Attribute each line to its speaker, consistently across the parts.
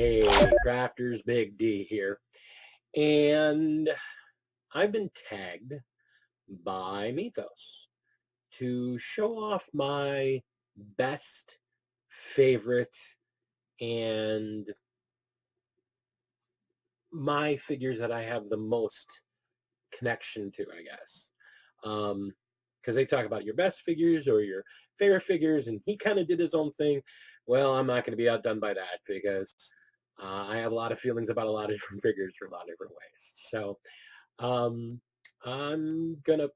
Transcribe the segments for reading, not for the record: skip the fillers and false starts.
Speaker 1: Hey, Crafters Big D here. And I've been tagged by Methos to show off my best, favorite, and my figures that I have the most connection to, I guess. Because they talk about your best figures or your favorite figures, and he kind of did his own thing. Well, I'm not going to be outdone by that because I have a lot of feelings about a lot of different figures for a lot of different ways. So I'm going to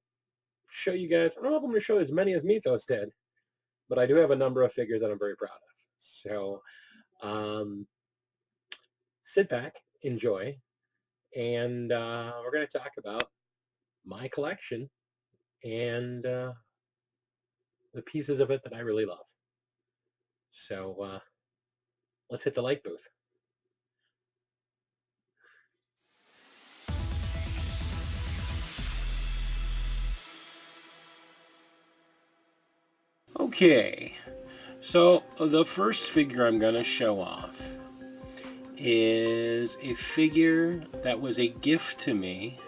Speaker 1: show you guys, I don't know if I'm going to show as many as Methos did, but I do have a number of figures that I'm very proud of. So sit back, enjoy, and we're going to talk about my collection and the pieces of it that I really love. So let's hit the light booth. Okay, so the first figure I'm going to show off is a figure that was a gift to me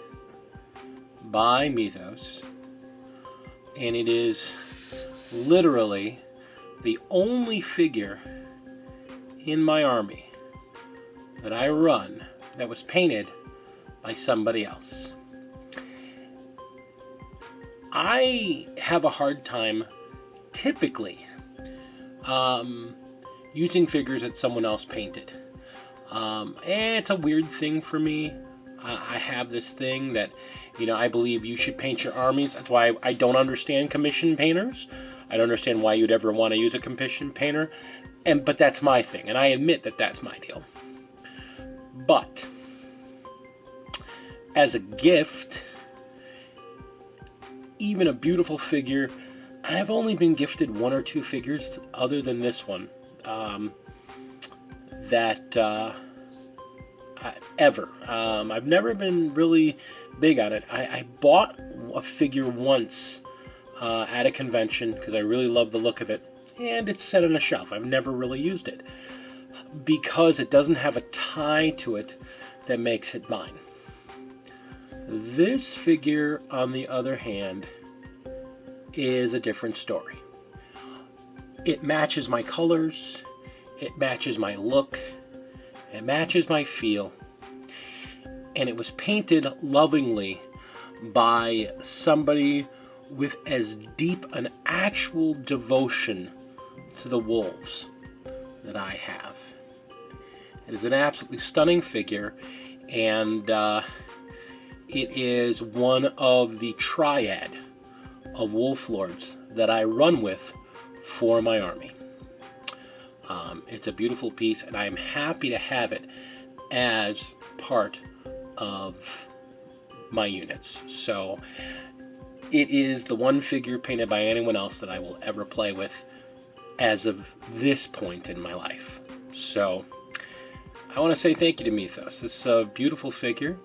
Speaker 1: by Methos, and it is literally the only figure in my army that I run that was painted by somebody else. I have a hard time typically using figures that someone else painted. And it's a weird thing for me. I have this thing that, I believe you should paint your armies. That's why I don't understand commission painters. I don't understand why you'd ever want to use a commission painter. But that's my thing, and I admit that that's my deal. But as a gift, even a beautiful figure, I've only been gifted one or two figures other than this one ever. I've never been really big on it. I bought a figure once at a convention because I really love the look of it, and it's set on a shelf. I've never really used it because it doesn't have a tie to it that makes it mine. This figure, on the other hand, is a different story. It matches my colors, it matches my look, it matches my feel, and it was painted lovingly by somebody with as deep an actual devotion to the wolves that I have. It is an absolutely stunning figure, and it is one of the triad of wolf lords that I run with for my army. It's a beautiful piece, and I'm happy to have it as part of my units. So it is the one figure painted by anyone else that I will ever play with as of this point in my life. So I want to say thank you to Methos. This is a beautiful figure.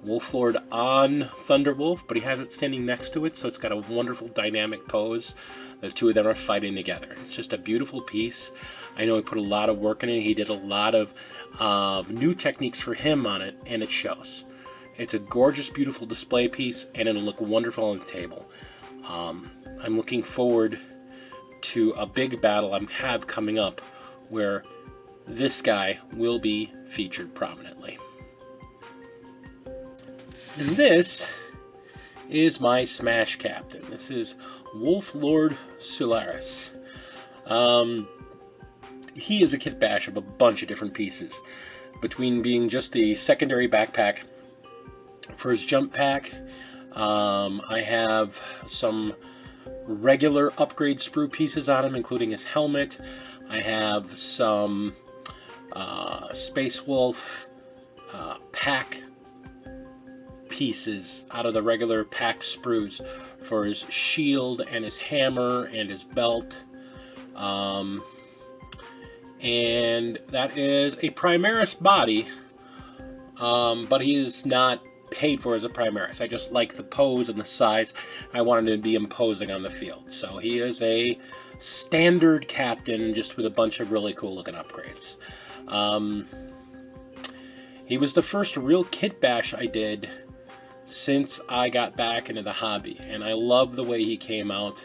Speaker 1: Wolf Lord on Thunderwolf, but he has it standing next to it, so it's got a wonderful dynamic pose. The two of them are fighting together. It's just a beautiful piece. I know he put a lot of work in it. He did a lot of new techniques for him on it, and it shows. It's a gorgeous, beautiful display piece, and it'll look wonderful on the table. I'm looking forward to a big battle I have coming up where this guy will be featured prominently. And this is my Smash Captain. This is Wolf Lord Solaris. He is a kit bash of a bunch of different pieces, between being just the secondary backpack for his jump pack. I have some regular upgrade sprue pieces on him, including his helmet. I have some Space Wolf pack pieces out of the regular pack sprues for his shield and his hammer and his belt. And that is a Primaris body, but he is not paid for as a Primaris. I just like the pose and the size. I wanted to be imposing on the field. So he is a standard captain, just with a bunch of really cool looking upgrades. He was the first real kit bash I did since I got back into the hobby, and I love the way he came out.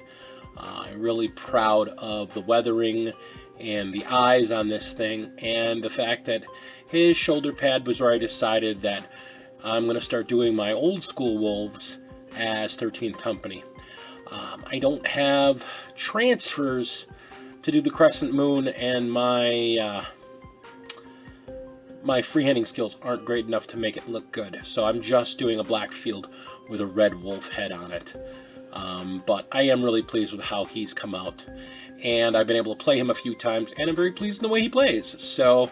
Speaker 1: I'm really proud of the weathering and the eyes on this thing, and the fact that his shoulder pad was where I decided that I'm going to start doing my old school wolves as 13th Company. I don't have transfers to do the Crescent Moon, and my freehanding skills aren't great enough to make it look good, so I'm just doing a black field with a red wolf head on it. But I am really pleased with how he's come out, and I've been able to play him a few times, and I'm very pleased in the way he plays. So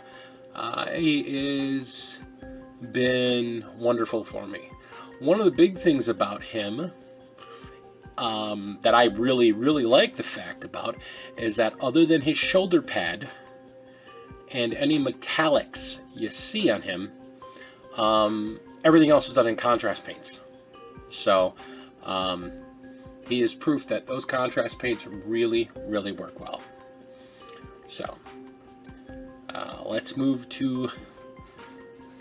Speaker 1: he is been wonderful for me. One of the big things about him that I really like the fact about is that other than his shoulder pad and any metallics you see on him, everything else is done in contrast paints. So he is proof that those contrast paints really work well. So let's move to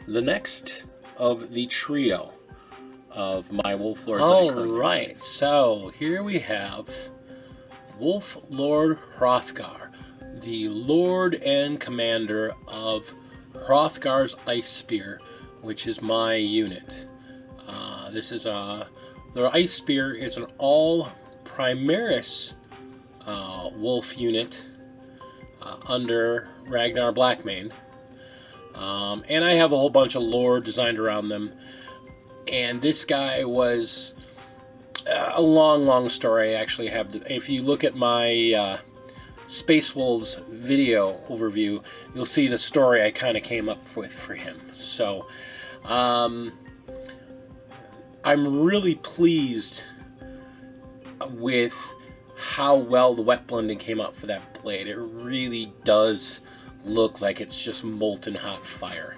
Speaker 1: the next of the trio of my Wolf Lords. Alright, so here we have Wolf Lord Hrothgar, the Lord and Commander of Hrothgar's Ice Spear, which is my unit. This is the Ice Spear is an all Primaris wolf unit under Ragnar Blackmane. And I have a whole bunch of lore designed around them. And this guy was a long story. I actually have, if you look at my Space Wolves video overview, you'll see the story I kind of came up with for him. So I'm really pleased with how well the wet blending came out for that blade. It really does look like it's just molten hot fire,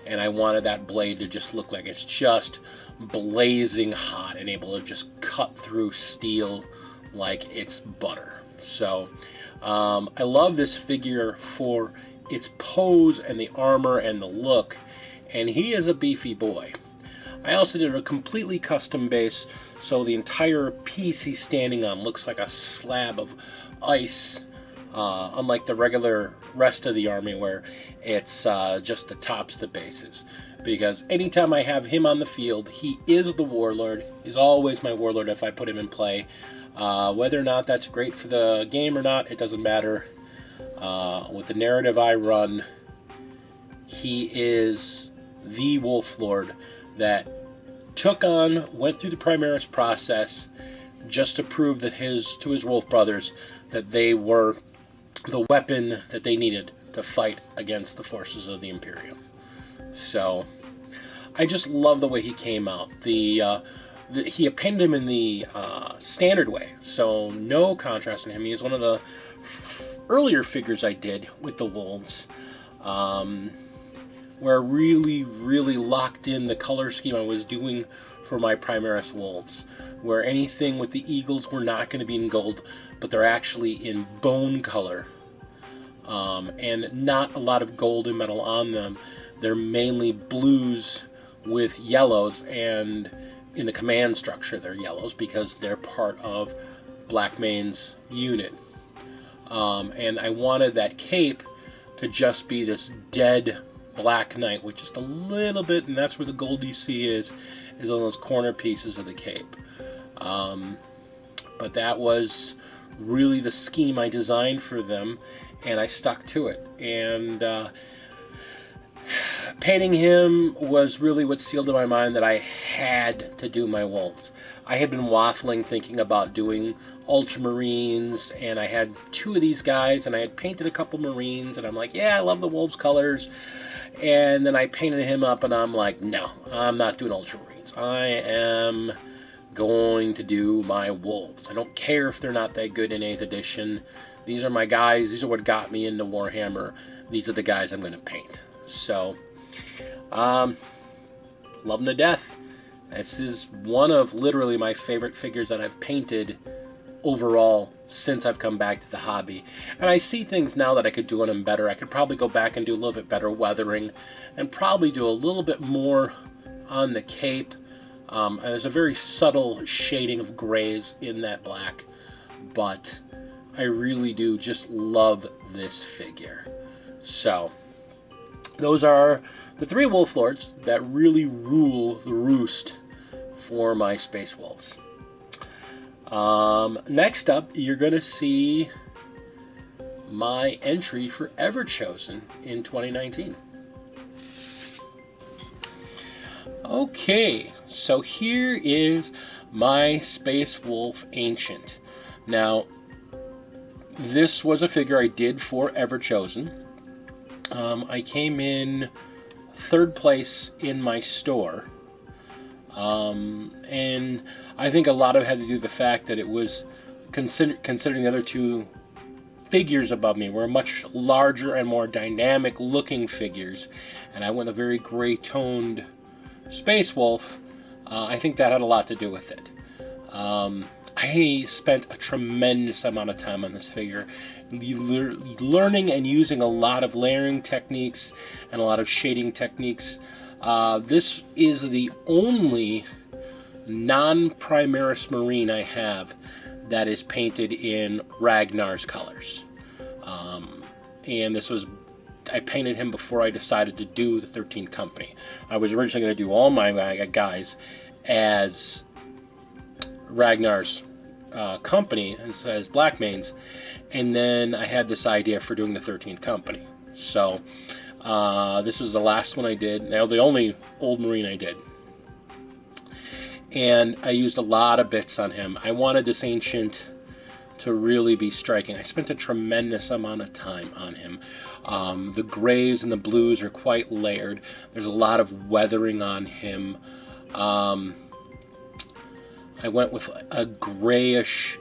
Speaker 1: and I wanted that blade to just look like it's just blazing hot and able to just cut through steel like it's butter. So I love this figure for its pose and the armor and the look, and he is a beefy boy. I also did a completely custom base, so the entire piece he's standing on looks like a slab of ice, unlike the regular rest of the army where it's just the tops of the bases. Because anytime I have him on the field, he is the warlord. He's always my warlord if I put him in play. Whether or not that's great for the game or not, it doesn't matter. With the narrative I run, he is the Wolf Lord that went through the Primaris process just to prove that to his wolf brothers that they were the weapon that they needed to fight against the forces of the Imperium. So I just love the way he came out. He painted him in the standard way, so no contrast in him. He is one of the earlier figures I did with the wolves, where I really locked in the color scheme I was doing for my Primaris wolves, where anything with the eagles were not going to be in gold, but they're actually in bone color, and not a lot of gold and metal on them. They're mainly blues with yellows, and in the command structure they're yellows because they're part of Blackmane's unit. And I wanted that cape to just be this dead Black Knight with just a little bit, and that's where the gold you see is on those corner pieces of the cape. But that was really the scheme I designed for them, and I stuck to it. And painting him was really what sealed in my mind that I had to do my wolves. I had been waffling thinking about doing Ultramarines, and I had 2 of these guys, and I had painted a couple Marines, and I'm like, yeah, I love the wolves colors. And then I painted him up, and I'm like, no, I'm not doing Ultramarines. I am going to do my wolves. I don't care if they're not that good in 8th edition. These are my guys. These are what got me into Warhammer. These are the guys I'm going to paint. So, love them to death. This is one of literally my favorite figures that I've painted overall since I've come back to the hobby. And I see things now that I could do on him better. I could probably go back and do a little bit better weathering and probably do a little bit more on the cape. And there's a very subtle shading of grays in that black, but I really do just love this figure. So those are the 3 Wolf Lords that really rule the roost for my Space Wolves. Next up, you're going to see my entry for Everchosen in 2019. Okay, so here is my Space Wolf Ancient. Now, this was a figure I did for Everchosen. I came in 3rd place in my store. And I think a lot of it had to do with the fact that it was, considering the other 2 figures above me were much larger and more dynamic looking figures, and I went a very gray toned Space Wolf. I think that had a lot to do with it. I spent a tremendous amount of time on this figure, learning and using a lot of layering techniques and a lot of shading techniques. This is the only non-Primaris Marine I have that is painted in Ragnar's colors. And I painted him before I decided to do the 13th Company. I was originally going to do all my guys as Ragnar's company, as Black Mains, and then I had this idea for doing the 13th Company. So this was the last one I did, now the only old Marine I did. And I used a lot of bits on him. I wanted this Ancient to really be striking. I spent a tremendous amount of time on him. The grays and the blues are quite layered. There's a lot of weathering on him. I went with a grayish,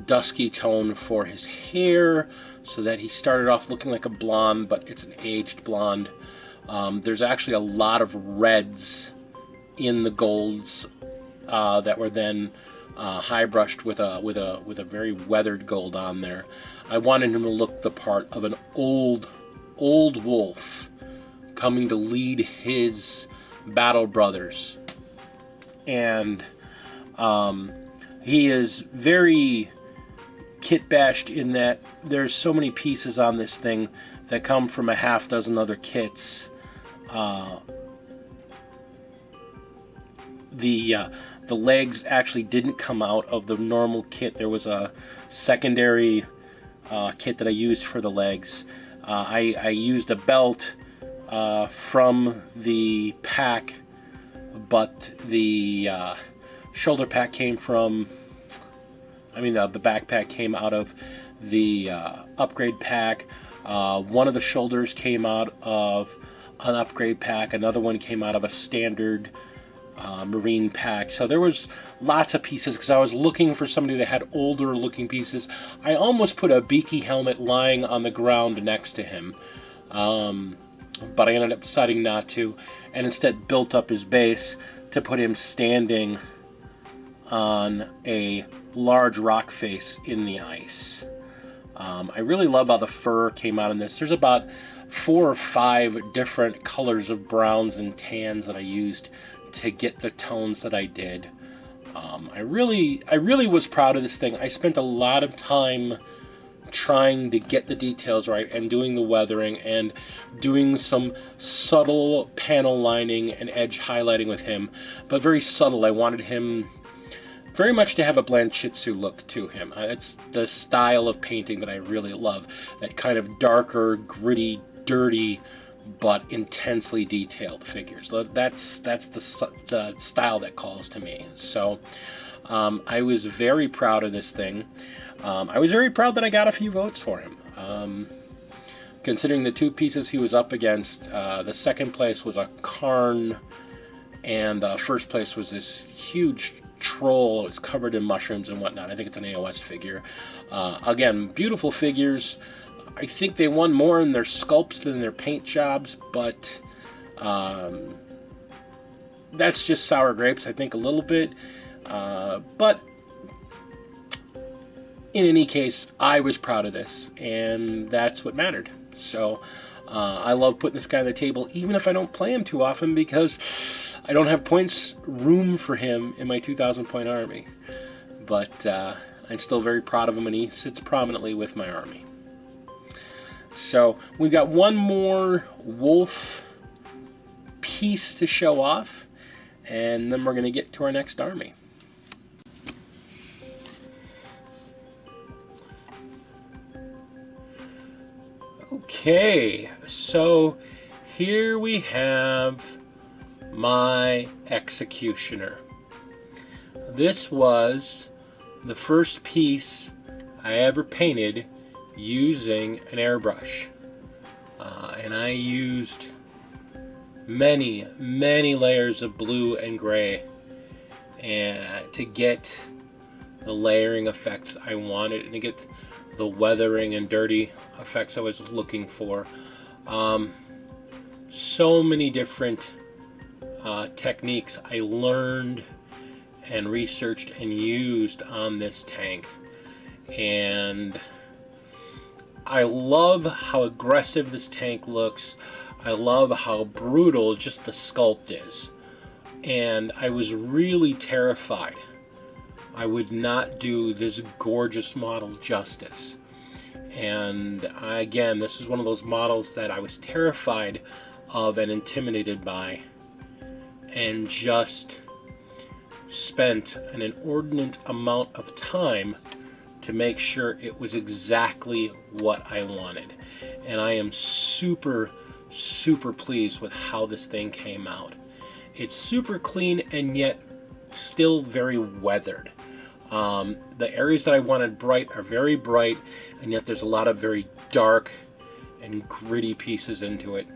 Speaker 1: dusky tone for his hair, so that he started off looking like a blonde, but it's an aged blonde. There's actually a lot of reds in the golds that were then high brushed with a very weathered gold on there. I wanted him to look the part of an old wolf coming to lead his battle brothers, and he is very kit bashed in that there's so many pieces on this thing that come from a half dozen other kits. The legs actually didn't come out of the normal kit. There was a secondary kit that I used for the legs. I used a belt from the pack, but the shoulder pack came from, the backpack came out of the upgrade pack. One of the shoulders came out of an upgrade pack. Another one came out of a standard Marine pack. So there was lots of pieces because I was looking for somebody that had older looking pieces. I almost put a beaky helmet lying on the ground next to him, but I ended up deciding not to, and instead built up his base to put him standing on a large rock face in the ice. I really love how the fur came out in this. There's about 4 or 5 different colors of browns and tans that I used to get the tones that I did. I really was proud of this thing. I spent a lot of time trying to get the details right and doing the weathering and doing some subtle panel lining and edge highlighting with him, but very subtle. I wanted him very much to have a Blanchitsu look to him. It's the style of painting that I really love, that kind of darker, gritty, dirty, but intensely detailed figures. That's the style that calls to me. So I was very proud of this thing. I was very proud that I got a few votes for him. Considering the 2 pieces he was up against, the second place was a Karn, and the first place was this huge troll. It was covered in mushrooms and whatnot. I think it's an AOS figure. Again, beautiful figures. I think they won more in their sculpts than their paint jobs, but that's just sour grapes, I think, a little bit. But in any case, I was proud of this, and that's what mattered. So I love putting this guy on the table, even if I don't play him too often, because I don't have points room for him in my 2,000 point army. But I'm still very proud of him, and he sits prominently with my army. So we've got one more wolf piece to show off, and then we're going to get to our next army. Okay, so here we have my executioner. This was the first piece I ever painted using an airbrush, and I used many layers of blue and gray and to get the layering effects I wanted and to get the weathering and dirty effects I was looking for. So many different techniques I learned and researched and used on this tank, and I love how aggressive this tank looks. I love how brutal just the sculpt is, and I was really terrified I would not do this gorgeous model justice. And again, this is one of those models that I was terrified of and intimidated by, and just spent an inordinate amount of time to make sure it was exactly what I wanted. And I am super pleased with how this thing came out. It's super clean and yet still very weathered. The areas that I wanted bright are very bright, and yet there's a lot of very dark and gritty pieces into it.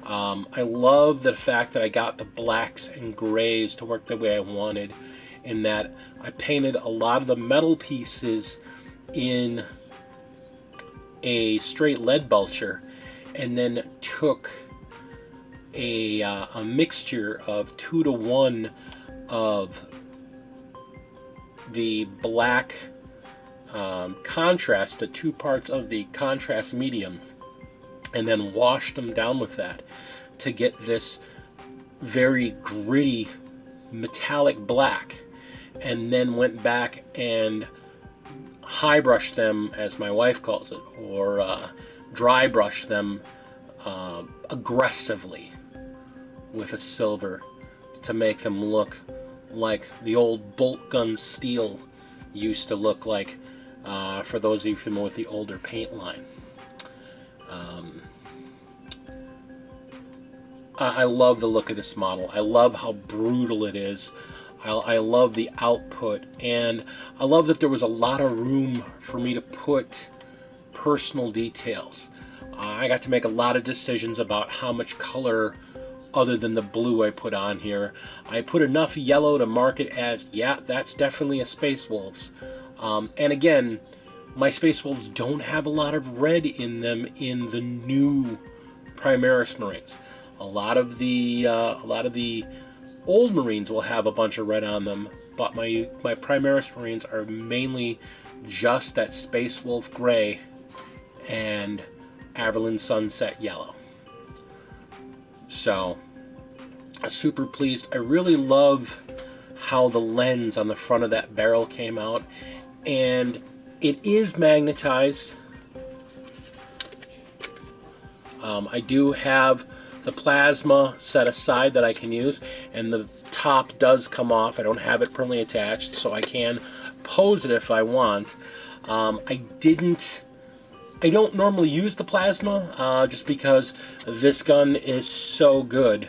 Speaker 1: I love the fact that I got the blacks and grays to work the way I wanted, in that I painted a lot of the metal pieces in a straight lead belcher, and then took a mixture of 2-to-1 of the black contrast, the 2 parts of the contrast medium, and then washed them down with that to get this very gritty metallic black, and then went back and high brushed them, as my wife calls it, or dry brush them aggressively with a silver to make them look like the old bolt gun steel used to look like, for those of you familiar with the older paint line. I love the look of this model. I love how brutal it is. I love the output, and I love that there was a lot of room for me to put personal details. I got to make a lot of decisions about how much color other than the blue I put on here. I put enough yellow to mark it as, yeah, that's definitely a Space Wolves. And again, my Space Wolves don't have a lot of red in them in the new Primaris Marines. A lot of the old Marines will have a bunch of red on them, but my Primaris Marines are mainly just that Space Wolf gray and Averland Sunset yellow. So, I'm super pleased. I really love how the lens on the front of that barrel came out, and it is magnetized. I do have the plasma set aside that I can use, and the top does come off. I don't have it permanently attached, so I can pose it if I want. I don't normally use the plasma, just because this gun is so good.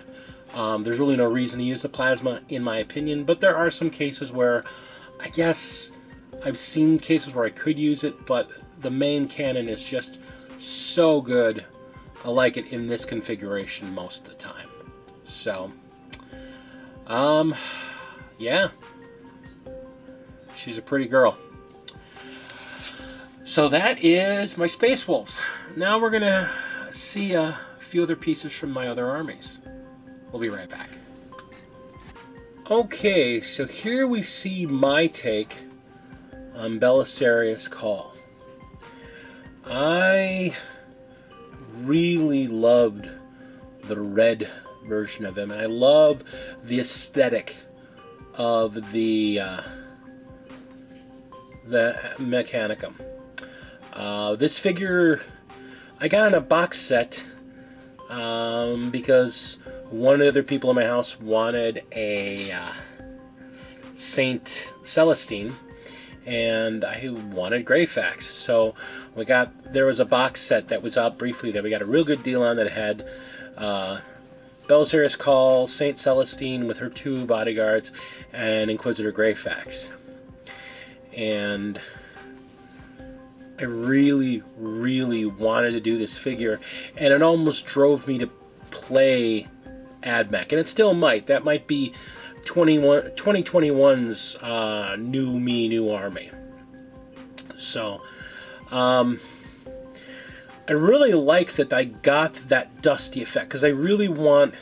Speaker 1: There's really no reason to use the plasma, in my opinion, but there are some cases where, I guess, I've seen cases where I could use it, but the main cannon is just so good. I like it in this configuration most of the time. So, yeah. She's a pretty girl. So that is my Space Wolves. Now we're going to see a few other pieces from my other armies. We'll be right back. Okay, so here we see my take on Belisarius Cawl. I really loved the red version of him, and I love the aesthetic of the Mechanicum. This figure I got in a box set because one of the other people in my house wanted a Saint Celestine, and I wanted Greyfax. So there was a box set that was out briefly that we got a real good deal on that had Belisarius Cawl, Saint Celestine with her 2 bodyguards, and Inquisitor Greyfax. And I really, really wanted to do this figure, and it almost drove me to play AdMech, and it still might. That might be 2021's new me, new army. So, I really like that I got that dusty effect, because I really want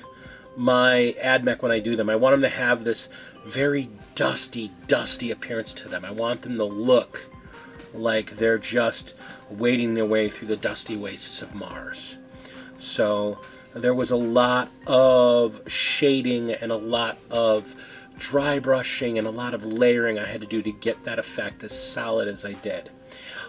Speaker 1: my AdMech, when I do them, I want them to have this very dusty appearance to them. I want them to look like they're just wading their way through the dusty wastes of Mars. So there was a lot of shading and a lot of dry brushing and a lot of layering I had to do to get that effect as solid as I did.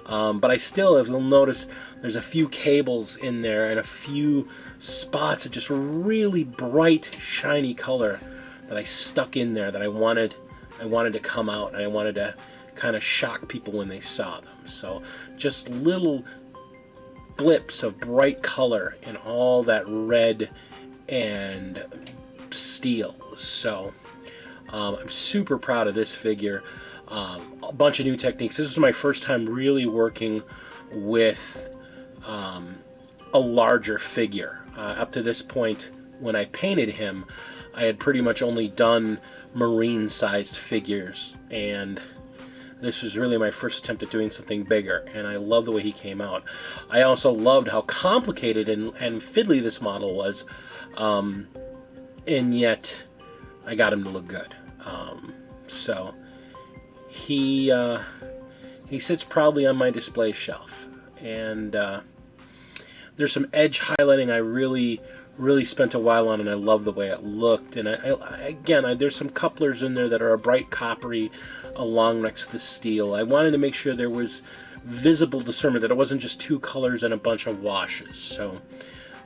Speaker 1: But I still, as you'll notice, there's a few cables in there and a few spots of just really bright, shiny color that I stuck in there that I wanted to come out, and I wanted to kind of shock people when they saw them. So just little blips of bright color in all that red and steel. So I'm super proud of this figure. A bunch of new techniques. This is my first time really working with a larger figure. Up to this point, when I painted him, I had pretty much only done marine-sized figures, and this was really my first attempt at doing something bigger, and I love the way he came out. I also loved how complicated and fiddly this model was, and yet I got him to look good. So he sits proudly on my display shelf, and there's some edge highlighting I really spent a while on, and I love the way it looked. And again, there's some couplers in there that are a bright coppery along next to the steel. I wanted to make sure there was visible discernment, that it wasn't just 2 colors and a bunch of washes. So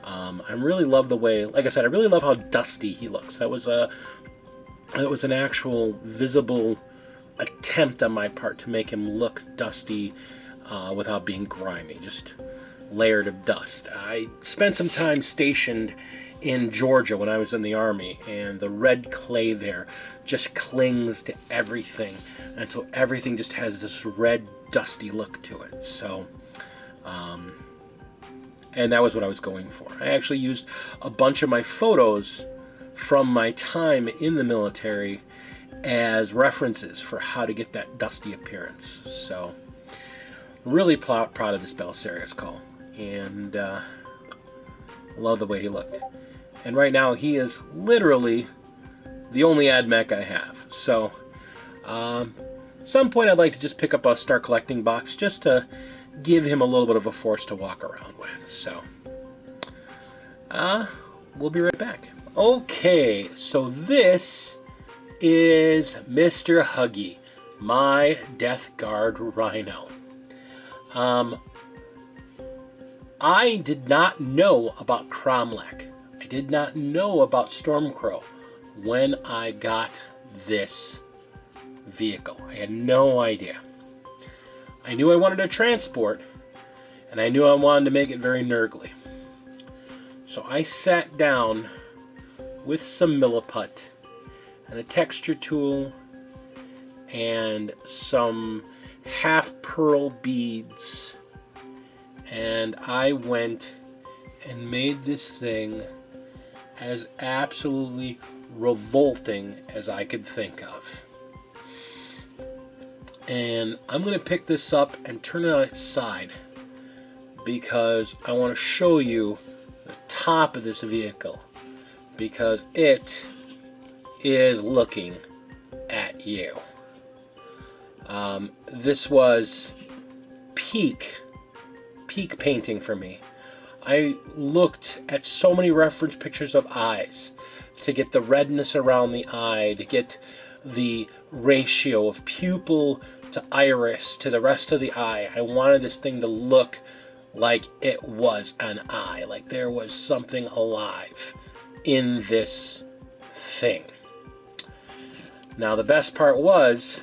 Speaker 1: I really love the way, like I said, I really love how dusty he looks. That was an actual visible attempt on my part to make him look dusty without being grimy, just layered of dust. I spent some time stationed in Georgia when I was in the Army, and the red clay there just clings to everything, and so everything just has this red dusty look to it. So and that was what I was going for. I actually used a bunch of my photos from my time in the military as references for how to get that dusty appearance. So really proud of this Belisarius Cawl, and love the way he looked. And right now he is literally the only AdMech I have. So some point I'd like to just pick up a Star Collecting box just to give him a little bit of a force to walk around with. So we'll be right back. Okay, so this is Mr. Huggy, my Death Guard Rhino. I did not know about Cromlech. I did not know about Stormcrow when I got this vehicle. I had no idea. I knew I wanted a transport, and I knew I wanted to make it very nurgly. So I sat down with some Milliput and a texture tool and some half pearl beads, and I went and made this thing as absolutely revolting as I could think of. And I'm going to pick this up and turn it on its side because I want to show you the top of this vehicle, because it is looking at you. This was peak painting for me. I looked at so many reference pictures of eyes to get the redness around the eye, to get the ratio of pupil to iris to the rest of the eye. I wanted this thing to look like it was an eye, like there was something alive in this thing. Now the best part was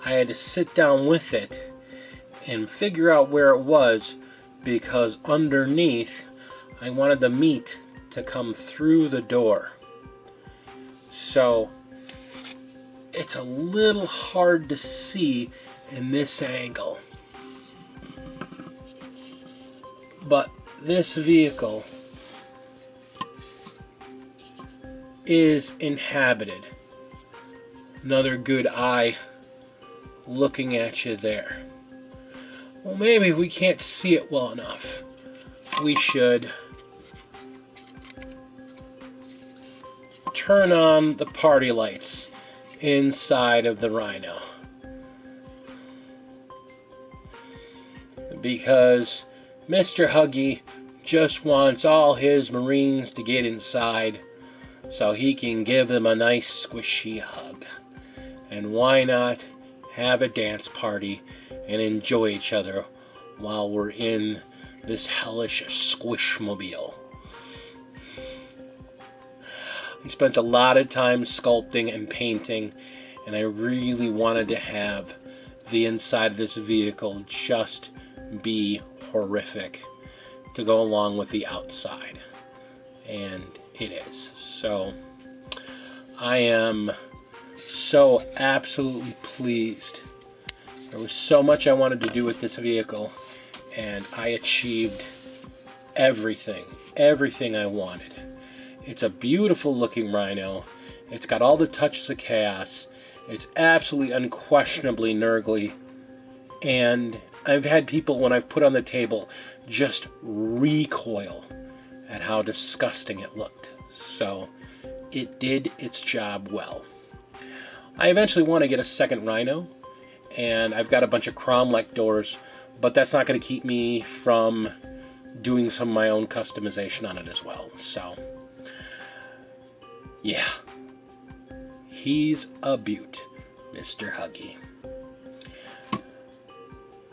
Speaker 1: I had to sit down with it and figure out where it was, because underneath I wanted the meat to come through the door. So it's a little hard to see in this angle. But this vehicle is inhabited. Another good eye looking at you there. Well, maybe we can't see it well enough. We should turn on the party lights inside of the Rhino. Because Mr. Huggy just wants all his Marines to get inside so he can give them a nice squishy hug. And why not have a dance party and enjoy each other while we're in this hellish squishmobile. I spent a lot of time sculpting and painting, and I really wanted to have the inside of this vehicle just be horrific to go along with the outside. And it is. So I am so absolutely pleased. There was so much I wanted to do with this vehicle, and I achieved everything I wanted. It's a beautiful looking Rhino. It's got all the touches of chaos. It's absolutely unquestionably Nurgly. And I've had people, when I've put on the table, just recoil at how disgusting it looked. So it did its job well. I eventually want to get a second Rhino, and I've got a bunch of Cromlech doors, but that's not going to keep me from doing some of my own customization on it as well. So yeah, he's a beaut, Mr. Huggy.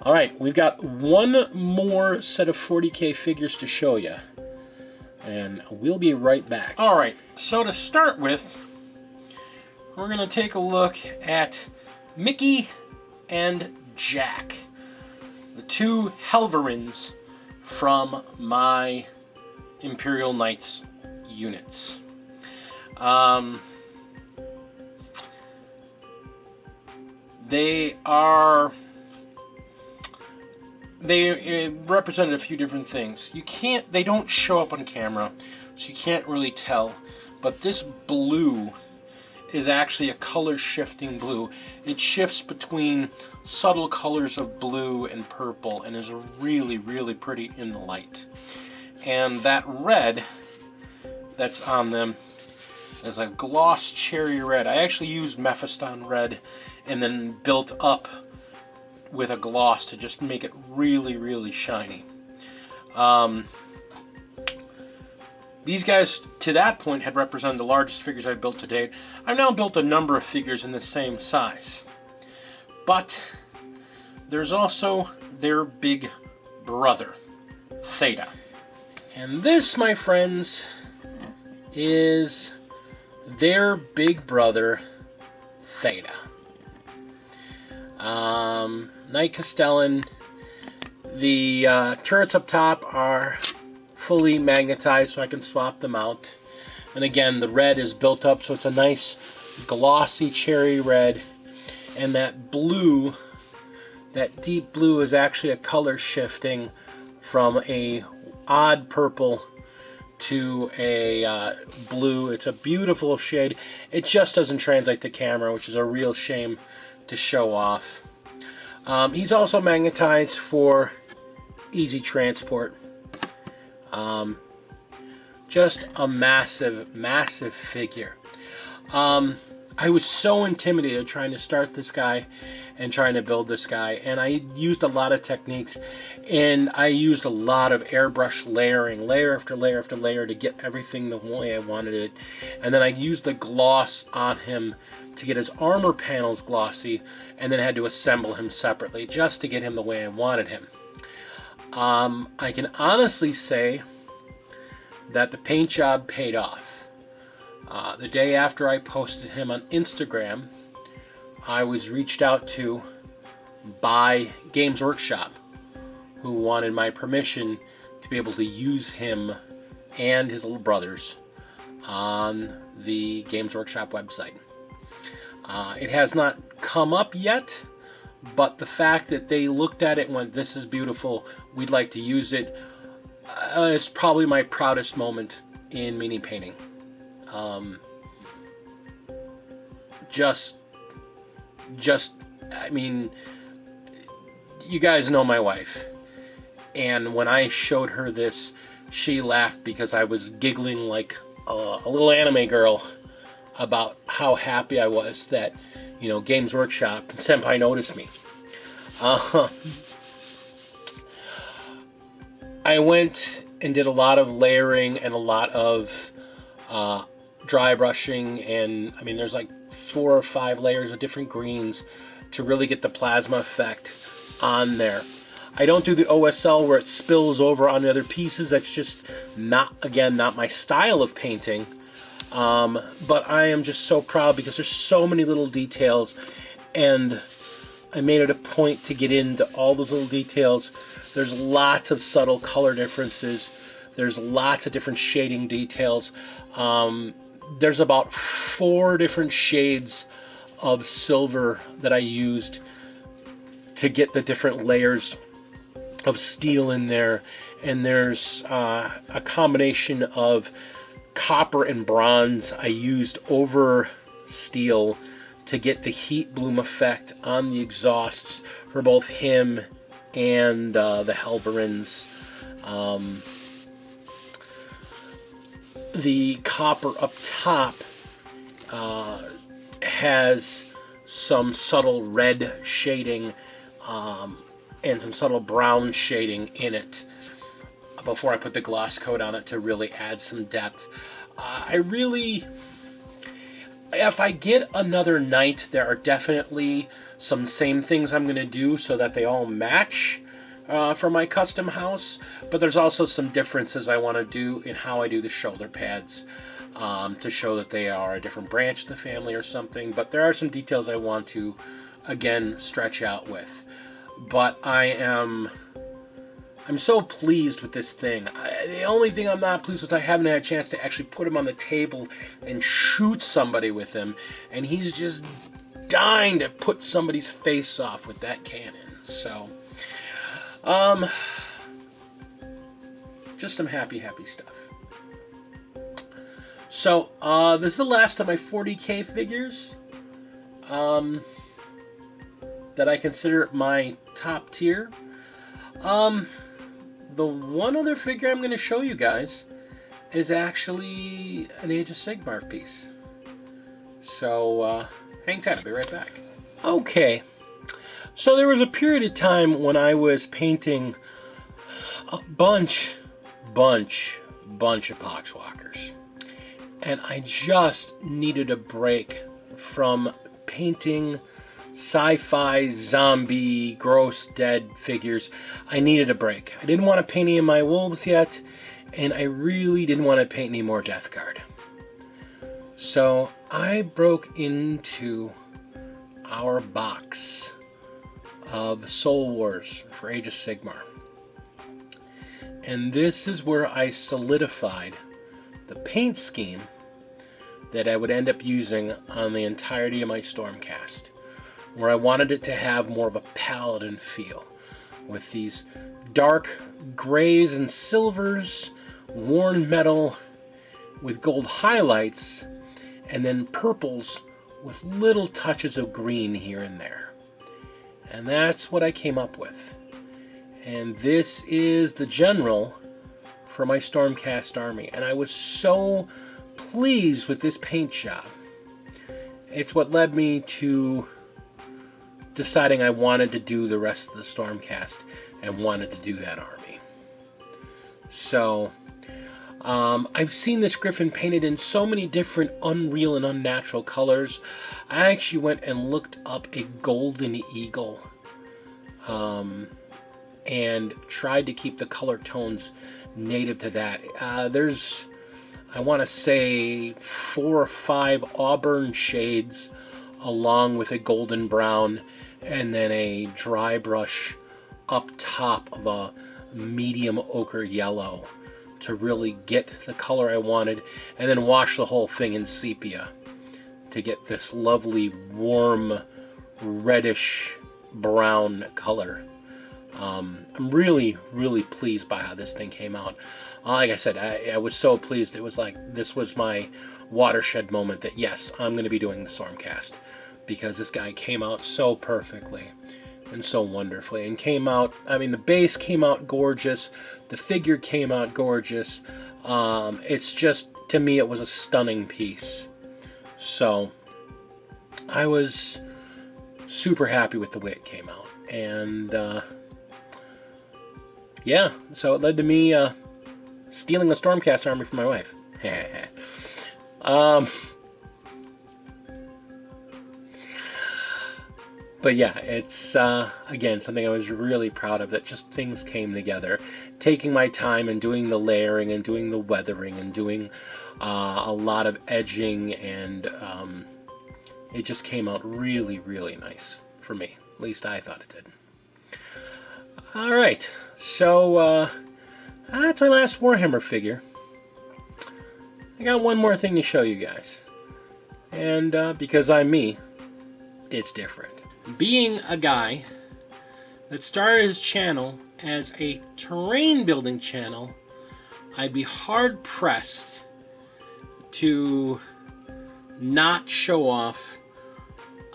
Speaker 1: Alright, we've got one more set of 40K figures to show you, and we'll be right back. Alright, so to start with, we're going to take a look at Mickey and Jack, the two Helverins from my Imperial Knights units. They represented a few different things. They don't show up on camera, so you can't really tell, but this blue is actually a color shifting blue. It shifts between subtle colors of blue and purple and is really, really pretty in the light. And that red that's on them is a gloss cherry red. I actually used Methos red and then built up with a gloss to just make it really, really shiny. These guys, to that point, had represented the largest figures I've built to date. I've now built a number of figures in the same size. But there's also their big brother, Theta. And this, my friends, is their big brother, Theta. Knight Castellan. The turrets up top are fully magnetized, so I can swap them out. And again, the red is built up, so it's a nice glossy cherry red. And that blue, that deep blue, is actually a color shifting from a odd purple to a blue. It's a beautiful shade. It just doesn't translate to camera, which is a real shame to show off. He's also magnetized for easy transport. Just a massive, massive figure. I was so intimidated trying to start this guy and trying to build this guy, and I used a lot of techniques, and I used a lot of airbrush layering, layer after layer after layer, to get everything the way I wanted it. And then I used the gloss on him to get his armor panels glossy, and then had to assemble him separately just to get him the way I wanted him. I can honestly say that the paint job paid off. The day after I posted him on Instagram, I was reached out to by Games Workshop, who wanted my permission to be able to use him and his little brothers on the Games Workshop website. It has not come up yet, but the fact that they looked at it and went, "This is beautiful, we'd like to use it," is probably my proudest moment in mini painting. I mean, you guys know my wife, and when I showed her this, she laughed because I was giggling like a little anime girl about how happy I was that, Games Workshop Senpai noticed me. I went and did a lot of layering and a lot of dry brushing, and I mean there's like 4 or 5 layers of different greens to really get the plasma effect on there. I don't do the OSL where it spills over on the other pieces. That's just not my style of painting. But I am just so proud because there's so many little details, and I made it a point to get into all those little details. There's lots of subtle color differences. There's lots of different shading details. There's about 4 different shades of silver that I used to get the different layers of steel in there. And there's a combination of copper and bronze I used over steel to get the heat bloom effect on the exhausts for both him and the Helverins. The copper up top has some subtle red shading and some subtle brown shading in it before I put the gloss coat on it to really add some depth. If I get another knight, there are definitely some same things I'm going to do so that they all match for my custom house, but there's also some differences I want to do in how I do the shoulder pads to show that they are a different branch of the family or something. But there are some details I want to, again, stretch out with. But I'm so pleased with this thing. The only thing I'm not pleased with, I haven't had a chance to actually put him on the table and shoot somebody with him, and he's just dying to put somebody's face off with that cannon. So, just some happy stuff. So, this is the last of my 40K figures that I consider my top tier. The one other figure I'm going to show you guys is actually an Age of Sigmar piece. So, hang tight, I'll be right back. Okay, so there was a period of time when I was painting a bunch of Poxwalkers. And I just needed a break from painting sci-fi, zombie, gross, dead figures. I needed a break. I didn't want to paint any of my wolves yet, and I really didn't want to paint any more Death Guard. So I broke into our box of Soul Wars for Age of Sigmar. And this is where I solidified the paint scheme that I would end up using on the entirety of my Stormcast, where I wanted it to have more of a paladin feel, with these dark grays and silvers, worn metal with gold highlights, and then purples with little touches of green here and there. And that's what I came up with. And this is the general for my Stormcast army. And I was so pleased with this paint job. it's what led me to deciding I wanted to do the rest of the Stormcast and wanted to do that army. So I've seen this griffin painted in so many different unreal and unnatural colors. I actually went and looked up a golden eagle and tried to keep the color tones native to that. There's, I want to say, 4 or 5 auburn shades along with a golden brown and then a dry brush up top of a medium ochre yellow to really get the color I wanted, and then wash the whole thing in sepia to get this lovely warm reddish brown color. I'm really pleased by how this thing came out. Like I said, I was so pleased. It was like this was my watershed moment that yes, I'm going to be doing the Stormcast, because this guy came out so perfectly and so wonderfully, and came out, I mean, the base came out gorgeous, the figure came out gorgeous. It's just, to me, it was a stunning piece. So I was super happy with the way it came out, and yeah, so it led to me stealing a Stormcast army from my wife. But yeah, it's, again, something I was really proud of, that just things came together. Taking my time and doing the layering and doing the weathering and doing a lot of edging, and it just came out really nice for me. At least I thought it did. Alright, so that's my last Warhammer figure. I got one more thing to show you guys. And because I'm me, it's different. Being a guy that started his channel as a terrain building channel, I'd be hard pressed to not show off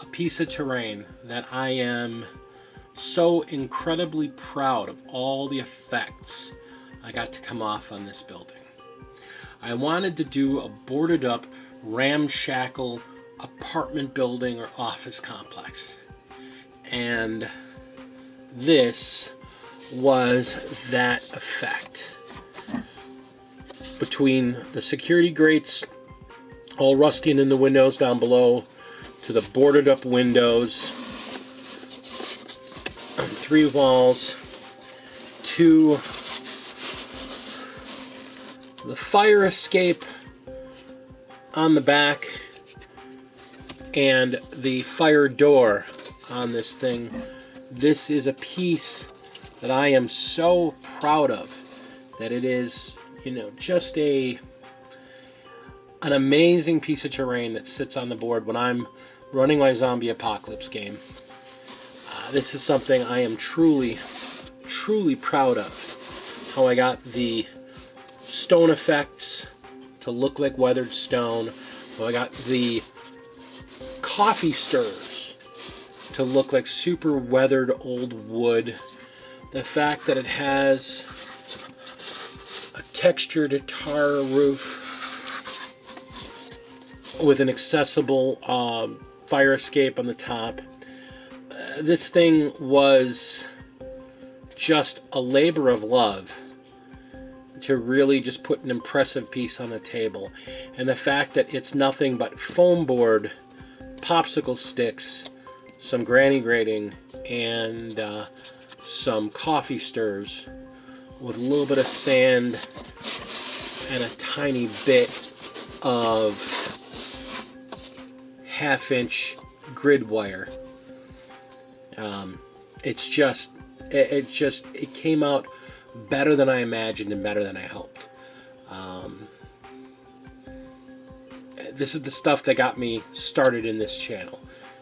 Speaker 1: a piece of terrain that I am so incredibly proud of, all the effects I got to come off on this building. I wanted to do a boarded up, ramshackle apartment building or office complex. And this was that effect. Between the security grates all rusty in the windows down below, to the boarded up windows on 3 walls, to the fire escape on the back and the fire door on this thing. This is a piece that I am so proud of, that it is, you know, just an amazing piece of terrain that sits on the board when I'm running my zombie apocalypse game. This is something I am truly proud of. How I got the stone effects to look like weathered stone. How I got the coffee stirs to look like super weathered old wood. The fact that it has a textured tar roof with an accessible fire escape on the top. This thing was just a labor of love to really just put an impressive piece on the table. And the fact that it's nothing but foam board, popsicle sticks, some granny grating, and some coffee stirs with a little bit of sand and a tiny bit of 1/2-inch grid wire. It came out better than I imagined and better than I hoped. This is the stuff that got me started in this channel,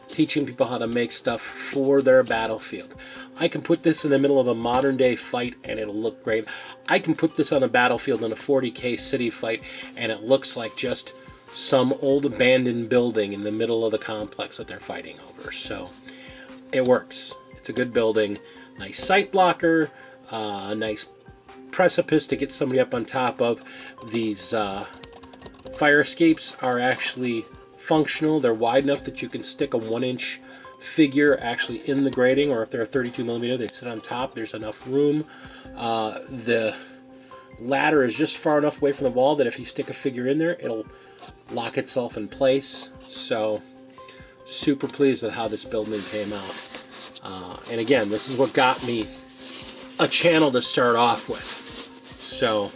Speaker 1: teaching people how to make stuff for their battlefield. I can put this in the middle of a modern day fight and it'll look great. I can put this on a battlefield in a 40k city fight and it looks like just some old abandoned building in the middle of the complex that they're fighting over. So it works. It's a good building. Nice sight blocker, a nice precipice to get somebody up on top of. These fire escapes are actually functional. They're wide enough that you can stick a 1-inch figure actually in the grating, or if they're a 32mm, they sit on top. There's enough room. The ladder is just far enough away from the wall that if you stick a figure in there, it'll lock itself in place. So super pleased with how this building came out. And again, this is what got me a channel to start off with. So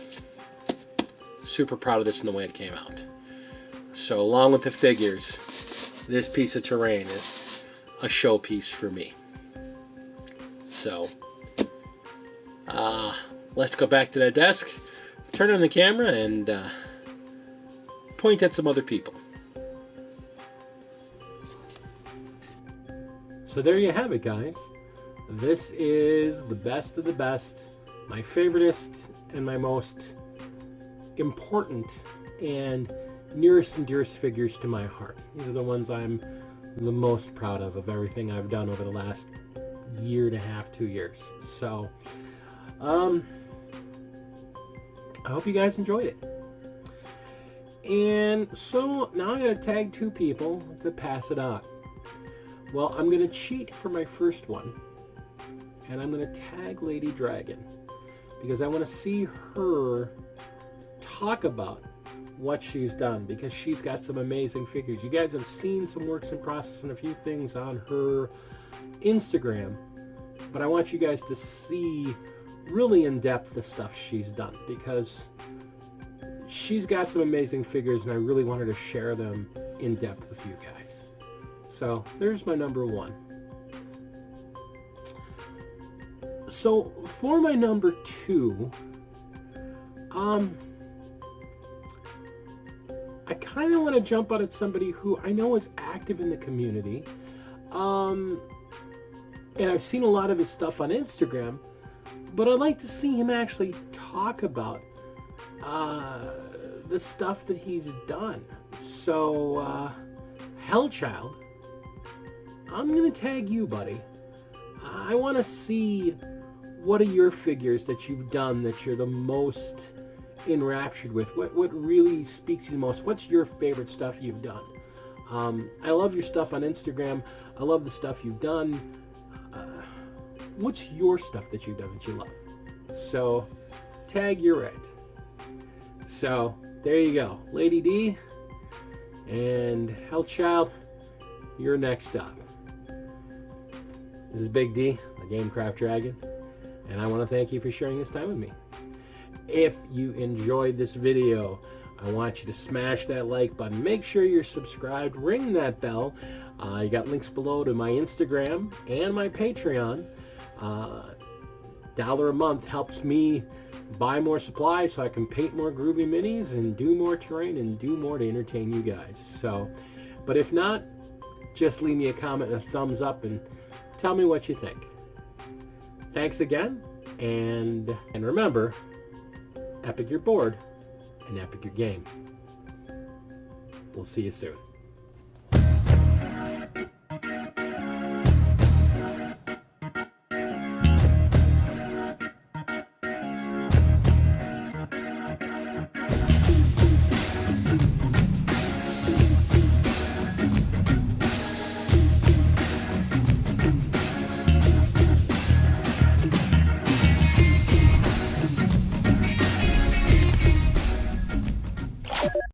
Speaker 1: super proud of this and the way it came out. So along with the figures, this piece of terrain is a showpiece for me. So let's go back to that desk, turn on the camera, and point at some other people. So there you have it, guys. This is the best of the best, my favoriteest and my most important and nearest and dearest figures to my heart. These are the ones I'm the most proud of everything I've done over the last year and a half, 2 years. So I hope you guys enjoyed it. And so now I'm going to tag 2 people to pass it on. Well, I'm going to cheat for my first one, and I'm going to tag Lady Dragon because I want to see her talk about what she's done, because she's got some amazing figures. You guys have seen some works in process and a few things on her Instagram, but I want you guys to see really in depth the stuff she's done, because she's got some amazing figures and I really wanted to share them in depth with you guys. So there's my number 1. So for my number 2, I kind of want to jump out at somebody who I know is active in the community, and I've seen a lot of his stuff on Instagram, but I'd like to see him actually talk about the stuff that he's done. So, Hellchild, I'm going to tag you, buddy. I want to see what are your figures that you've done that you're the most enraptured with. What really speaks to you the most? What's your favorite stuff you've done? I love your stuff on Instagram. I love the stuff you've done. What's your stuff that you've done that you love? So tag you're it. So there you go, Lady D and Hellchild, you're next up. This is Big D, the Gamecraft Dragon, and I want to thank you for sharing this time with me. If you enjoyed this video, I want you to smash that like button. Make sure you're subscribed. Ring that bell. You got links below to my Instagram and my Patreon. $1 a month helps me buy more supplies so I can paint more groovy minis and do more terrain and do more to entertain you guys. So, but if not, just leave me a comment and a thumbs up and tell me what you think. Thanks again, and remember, epic your board and epic your game. We'll see you soon.